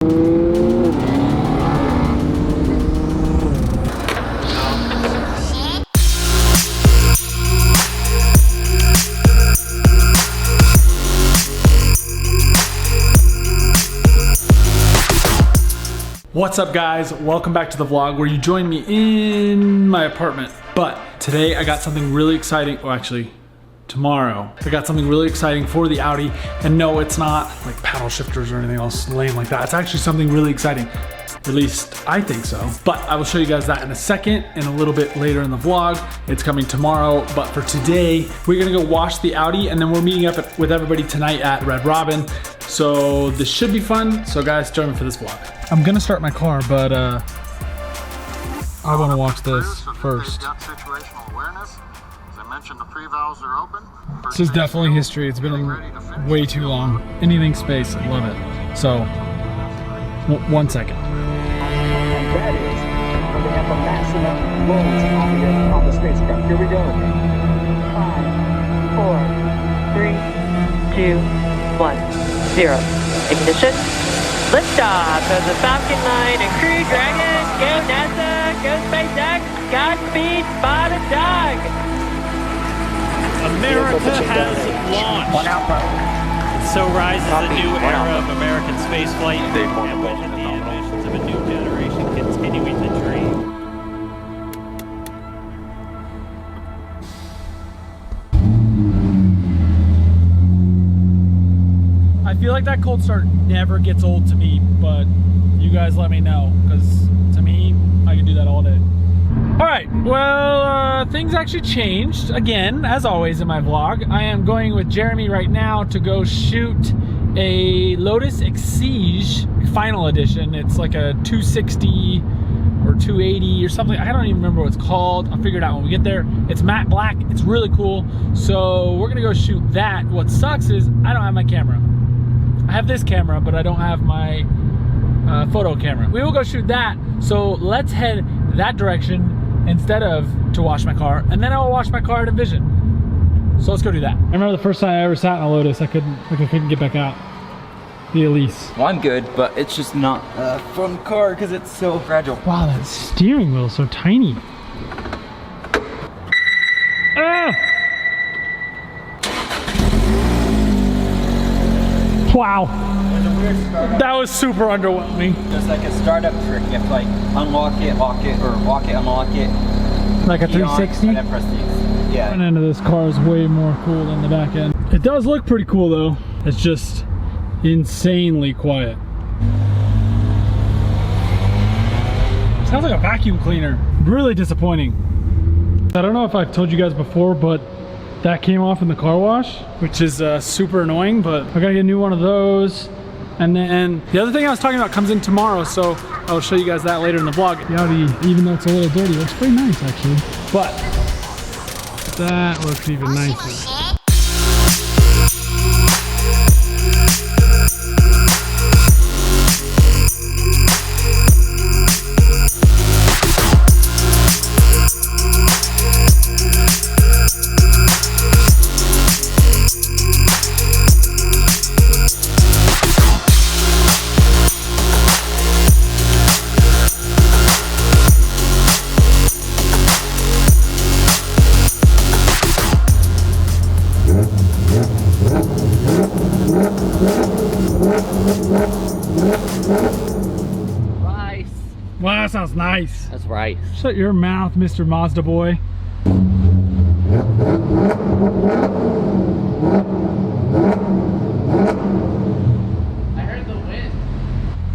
What's up guys, welcome back to the vlog where you join me in my apartment. But today I got something really exciting, or actually tomorrow, I got something really exciting for the Audi. And no, it's not like paddle shifters or anything else lame like that. It's actually something really exciting. At least I think so. But I will show you guys that in a second and a little bit later in the vlog. It's coming tomorrow, but for today, we're gonna go wash the Audi and then we're meeting up with everybody tonight at Red Robin. So this should be fun. So guys, join me for this vlog. I'm gonna start my car, but I wanna watch this first. This is definitely history. It's been way too long. Anything space, I love it. So, 1 second. And that is when they have the maximum loads on the spacecraft. Here we go. 5, 4, 3, 2, 1, 0. Ignition. Liftoff of the Falcon 9 and Crew Dragon. Go NASA. Go SpaceX. Godspeed. Spot a dog. America has launched. One output. So rises a new era of American spaceflight and with it the ambitions of a new generation continuing the dream. I feel like that cold start never gets old to me, but you guys let me know, because to me, I can do that all day. All right, well, things actually changed again, as always in my vlog. I am going with Jeremy right now to go shoot a Lotus Exige Final Edition. It's like a 260 or 280 or something. I don't even remember what it's called. I'll figure it out when we get there. It's matte black, it's really cool. So we're gonna go shoot that. What sucks is I don't have my camera. I have this camera, but I don't have my photo camera. We will go shoot that. So let's head that direction instead of to wash my car, and then I will wash my car at Envision. So let's go do that. I remember the first time I ever sat in a Lotus, I couldn't get back out. The Elise. Well, I'm good, but it's just not a fun car because it's so fragile. Wow, that steering wheel is so tiny. Ah! Wow. That was super underwhelming. There's like a startup trick. You have to like unlock it, lock it, or lock it, unlock it. Like a 360? And then press these. Yeah. The front end of this car is way more cool than the back end. It does look pretty cool though. It's just insanely quiet. Sounds like a vacuum cleaner. Really disappointing. I don't know if I've told you guys before, but that came off in the car wash, which is super annoying, but I gotta get a new one of those. And then the other thing I was talking about comes in tomorrow, so I'll show you guys that later in the vlog. The Audi, even though it's a little dirty, looks pretty nice actually. But that looks even nicer. Rice. Wow, that sounds nice. That's right. Shut your mouth, Mr. Mazda boy. I heard the wind.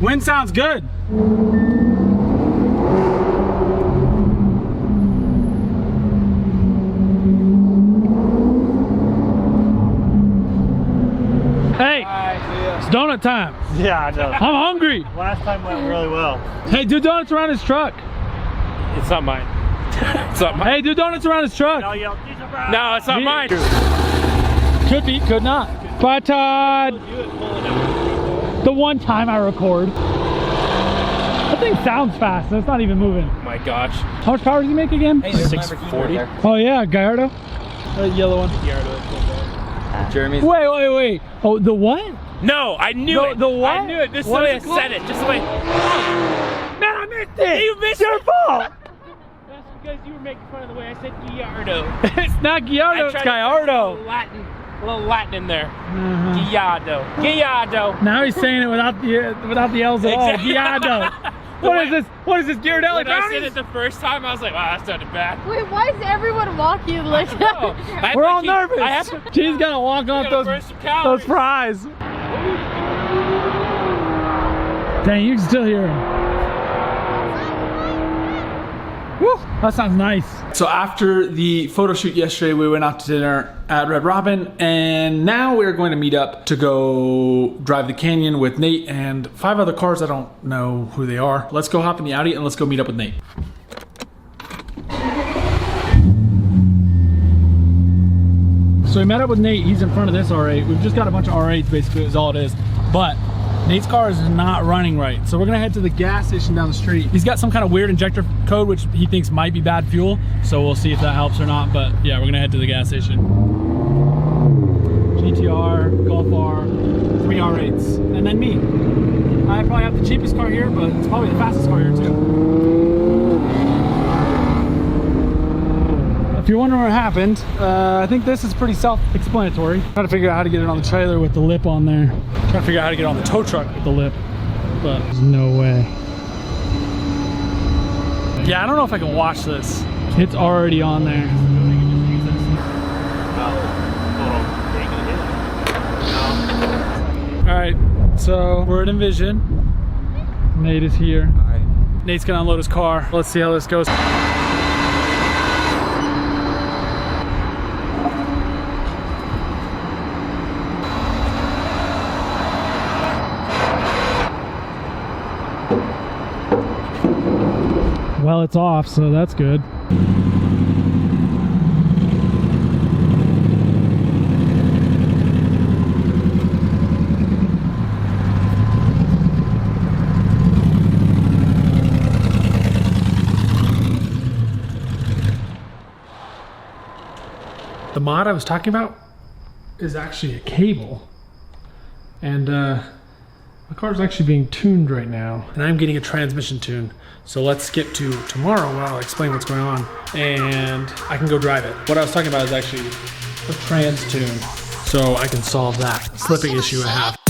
Wind sounds good. Hey, it's donut time. Yeah, I know. I'm hungry. Last time went really well. Hey, do donuts around his truck. It's not mine. It's not mine. Hey, do donuts around his truck. No, it's not mine. Could be, could not. Bye, Todd. The one time I record. That thing sounds fast, and it's not even moving. Oh my gosh. How much power does he make again? Hey, there's 640. Oh yeah, Gallardo. The yellow one. Jeremy's. Wait. Oh, the what? No, I knew it. The what? I knew it. This is the What way I is it called? said it. Just the way. Man, I missed it! You missed your fault! That's because you were making fun of the way I said Gallardo. It's not Gallardo, it's Gallardo. A little Latin in there. Gallardo. Gallardo. Now he's saying it without the L's at all. Exactly. Gallardo. What is this? What is this, Ghirardelli When I said brownies? it the first time, I was like, wow, that's not bad. Wait, why is everyone walking like that? We're all nervous. I have to. She's gonna walk off gotta burn some those calories. fries. Dang, you can still hear him. Woo, that sounds nice. So after the photo shoot yesterday, we went out to dinner at Red Robin, and now we're going to meet up to go drive the canyon with Nate and 5 other cars. I don't know who they are. Let's go hop in the Audi and let's go meet up with Nate. So we met up with Nate. He's in front of this R8. We've just got a bunch of R8s basically is all it is. But Nate's car is not running right. So we're gonna head to the gas station down the street. He's got some kind of weird injector code, which he thinks might be bad fuel. So we'll see if that helps or not. But yeah, we're gonna head to the gas station. GTR, Golf R, 3 R8s, and then me. I probably have the cheapest car here, but it's probably the fastest car here too. If you're wondering what happened, I think this is pretty self-explanatory. Trying to figure out how to get it on the trailer with the lip on there. Trying to figure out how to get it on the tow truck with the lip, but there's no way. Yeah, I don't know if I can watch this. It's already on there. All right, so we're at Envision. Nate is here. Nate's gonna unload his car. Let's see how this goes. Well, it's off, so that's good. The mod I was talking about is actually a cable. And my car's actually being tuned right now, and I'm getting a transmission tune. So let's get to tomorrow where I'll explain what's going on and I can go drive it. What I was talking about is actually a trans tune, so I can solve that slipping issue I have.